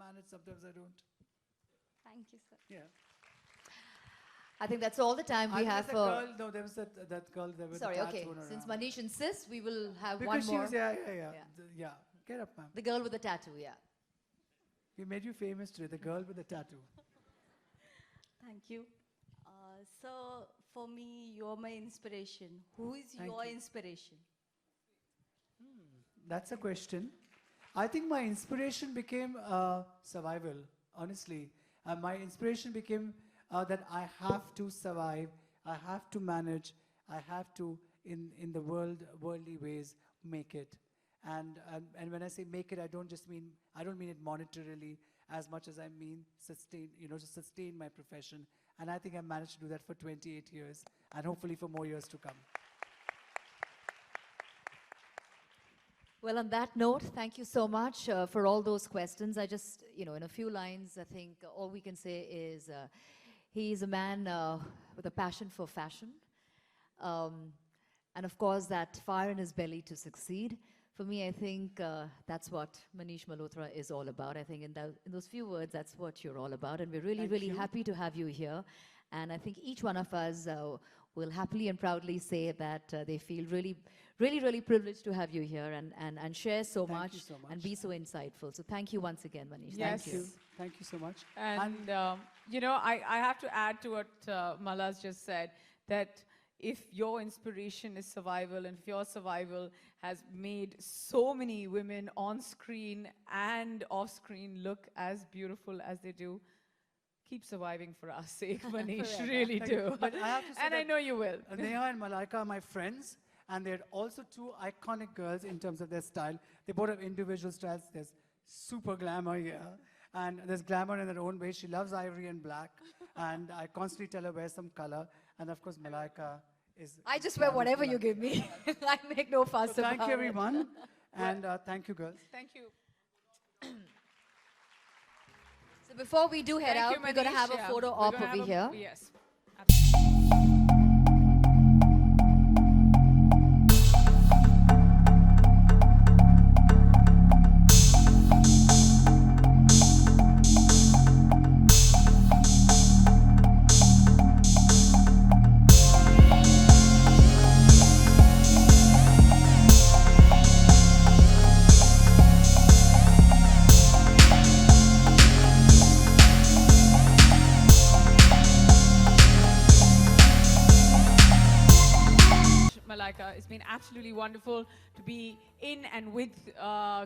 manage, sometimes I don't. Thank you, sir. Yeah. I think that's all the time we have There's a for... girl, no, there was that girl there with Sorry, the okay. tattoo on her Since arm. Manish insists, we will have Because one she more. was, yeah. Yeah. Yeah. Get up, ma'am. The girl with the tattoo, yeah. We made you famous today, the girl with the tattoo. Thank you. So, for me, you're my inspiration. Who is Thank your you. inspiration? That's a question. I think my inspiration became survival, honestly. My inspiration became that I have to survive, I have to manage, I have to, in the worldly ways, make it. And when I say make it, I don't mean it monetarily as much as I mean sustain, to sustain my profession. And I think I managed to do that for 28 years, and hopefully for more years to come. Well, on that note, thank you so much for all those questions. I just, in a few lines, I think all we can say is he is a man with a passion for fashion. And of course, that fire in his belly to succeed. For me, I think that's what Manish Malhotra is all about. I think in those few words, that's what you're all about. And we're really, Thank really you. happy to have you here. And I think each one of us will happily and proudly say that they feel really, really, really privileged to have you here and share so Thank much, you so much. and be so insightful. So thank you once again, Manish. Yes. Thank you. Thank you so much. And, I have to add to what Mala's just said, that if your inspiration is survival, and if your survival has made so many women on screen and off screen look as beautiful as they do, keep surviving for our sake, Manish, really Thank you. do. But I have to say And I that know you will. Neha and Malaika are my friends, and they're also two iconic girls in terms of their style. They both have individual styles. There's super glamour here, and there's glamour in their own way. She loves ivory and black, and I constantly tell her wear some color. And of course, Malaika is... I just wear whatever you give me. I make no fuss So about thank you, it. everyone, and thank you, girls. Thank you. So before we do head Thank out, you, we're going to Manish. have a Yeah. photo We're op gonna over have here. Yes. Malaika. It's been absolutely wonderful to be in and with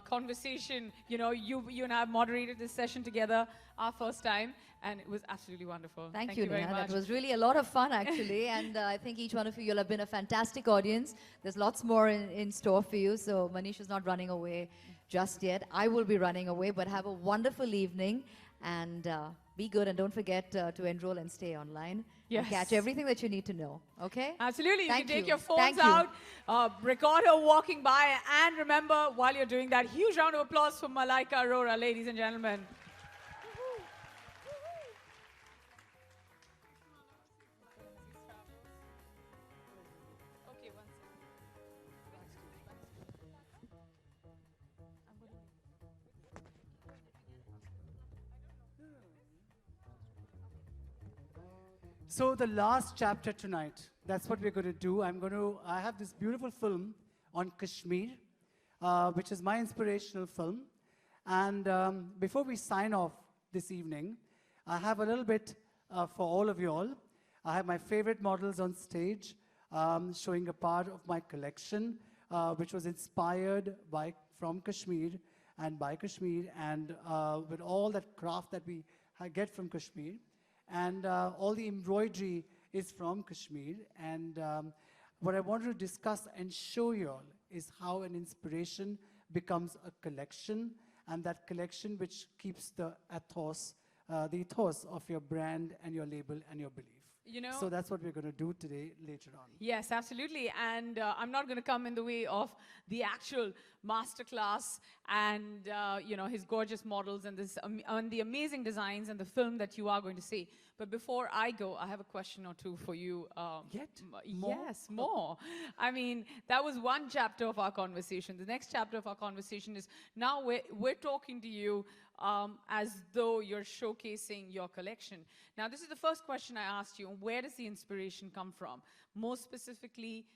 conversation. You and I have moderated this session together our first time, and it was absolutely wonderful. Thank you, very Neha. much. That was really a lot of fun, actually. And I think each one of you, you'll have been a fantastic audience. There's lots more in store for you. So Manish is not running away just yet. I will be running away, but have a wonderful evening. And be good. And don't forget to enroll and stay online. Yes. And catch everything that you need to know. Okay? Absolutely. You Thank can take you. your phones Thank you. out, record her walking by, and remember, while you're doing that, huge round of applause for Malaika Arora, ladies and gentlemen. Okay, one second. So the last chapter tonight, that's what we're going to do. I have this beautiful film on Kashmir, which is my inspirational film. And before we sign off this evening, I have a little bit for all of you all. I have my favorite models on stage, showing a part of my collection, which was inspired from Kashmir and by Kashmir, and with all that craft that we get from Kashmir. And all the embroidery is from Kashmir. And what I wanted to discuss and show you all is how an inspiration becomes a collection, and that collection which keeps the ethos of your brand and your label and your belief. So that's what we're going to do today, later on. Yes, absolutely. And I'm not going to come in the way of the actual masterclass and his gorgeous models and and the amazing designs and the film that you are going to see. But before I go, I have a question or two for you. More? Yes, more. I mean, that was one chapter of our conversation. The next chapter of our conversation is now we're talking to you as though you're showcasing your collection. Now, this is the first question I asked you. Where does the inspiration come from? More specifically,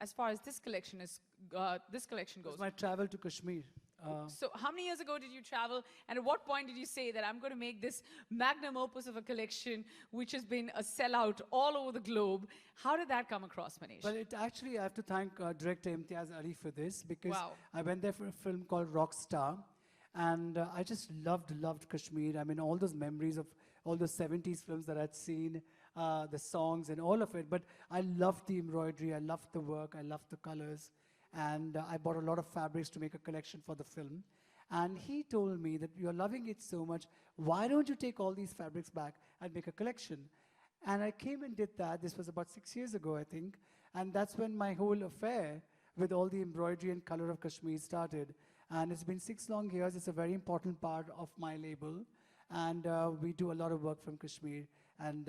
as far as this collection goes. My travel to Kashmir. So how many years ago did you travel, and at what point did you say that I'm going to make this magnum opus of a collection which has been a sellout all over the globe? How did that come across, Manish? Well, I have to thank director Imtiaz Ali for this, because Wow. I went there for a film called Rockstar, and I just loved Kashmir. I mean, all those memories of all those 70s films that I'd seen, the songs and all of it. But I loved the embroidery, I loved the work, I loved the colors. And I bought a lot of fabrics to make a collection for the film. And he told me that you're loving it so much, why don't you take all these fabrics back and make a collection? And I came and did that. This was about 6 years ago, I think. And that's when my whole affair with all the embroidery and color of Kashmir started. And it's been 6 long years. It's a very important part of my label. And we do a lot of work from Kashmir. And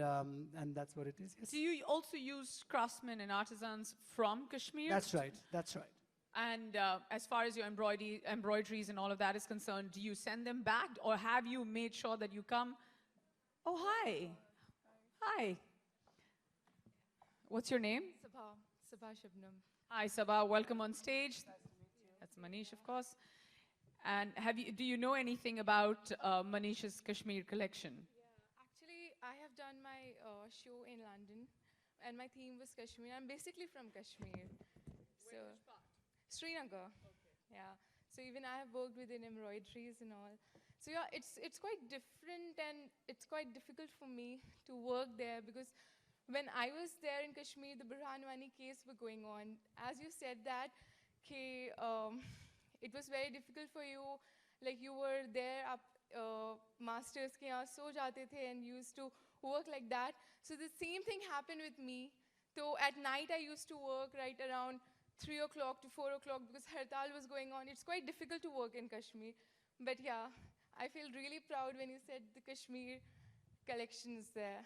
that's what it is. Yes. Do you also use craftsmen and artisans from Kashmir? That's right. That's right. And as far as your embroideries and all of that is concerned, do you send them back, or have you made sure that you come? Oh, hi. Hi. What's your name? Sabha Shabnam. Hi, Sabha. Welcome on stage. That's Manish, of course. And do you know anything about Manish's Kashmir collection? Actually, I have done my show in London, and my theme was Kashmir. I'm basically from Kashmir. Which part? Srinagar. Okay. Yeah. So even I have worked within embroideries and all. So yeah, it's quite different, and it's quite difficult for me to work there, because when I was there in Kashmir, the Burhanwani case were going on. As you said that, it was very difficult for you, like you were there up masters ke yahan so jate the and used to work like that. So the same thing happened with me. So at night I used to work right around 3 o'clock to 4 o'clock because hartal was going on. It's quite difficult to work in Kashmir. But yeah, I feel really proud when you said the Kashmir collections there.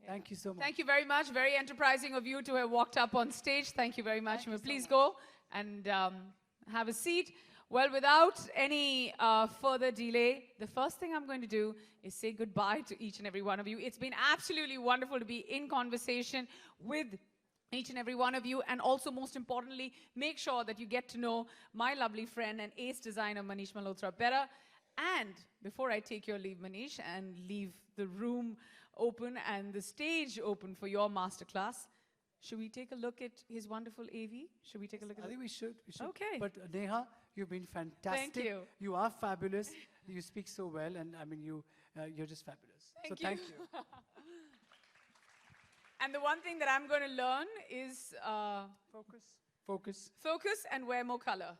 Yeah. Thank you so much. Thank you very much. Very enterprising of you to have walked up on stage. Thank you very much. Please go and have a seat. Well, without any further delay, the first thing I'm going to do is say goodbye to each and every one of you. It's been absolutely wonderful to be in conversation with each and every one of you, and also, most importantly, make sure that you get to know my lovely friend and ace designer, Manish Malhotra, better. And before I take your leave, Manish, and leave the room open and the stage open for your masterclass, should we take a look at his wonderful AV? Should we take a look at it? I think we should. Okay. But Neha, you've been fantastic. Thank you. You are fabulous. You speak so well, and I mean, you're just fabulous. Thank you. And the one thing that I'm going to learn is focus and wear more color.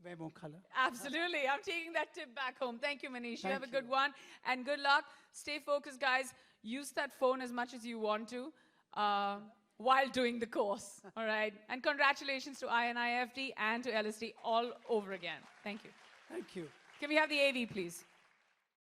Wear more color. Absolutely. I'm taking that tip back home. Thank you, Manish. You have a Thank good you. one. And good luck. Stay focused, guys. Use that phone as much as you want to while doing the course. All right. And congratulations to INIFD and to LSD all over again. Thank you. Thank you. Can we have the AV, please?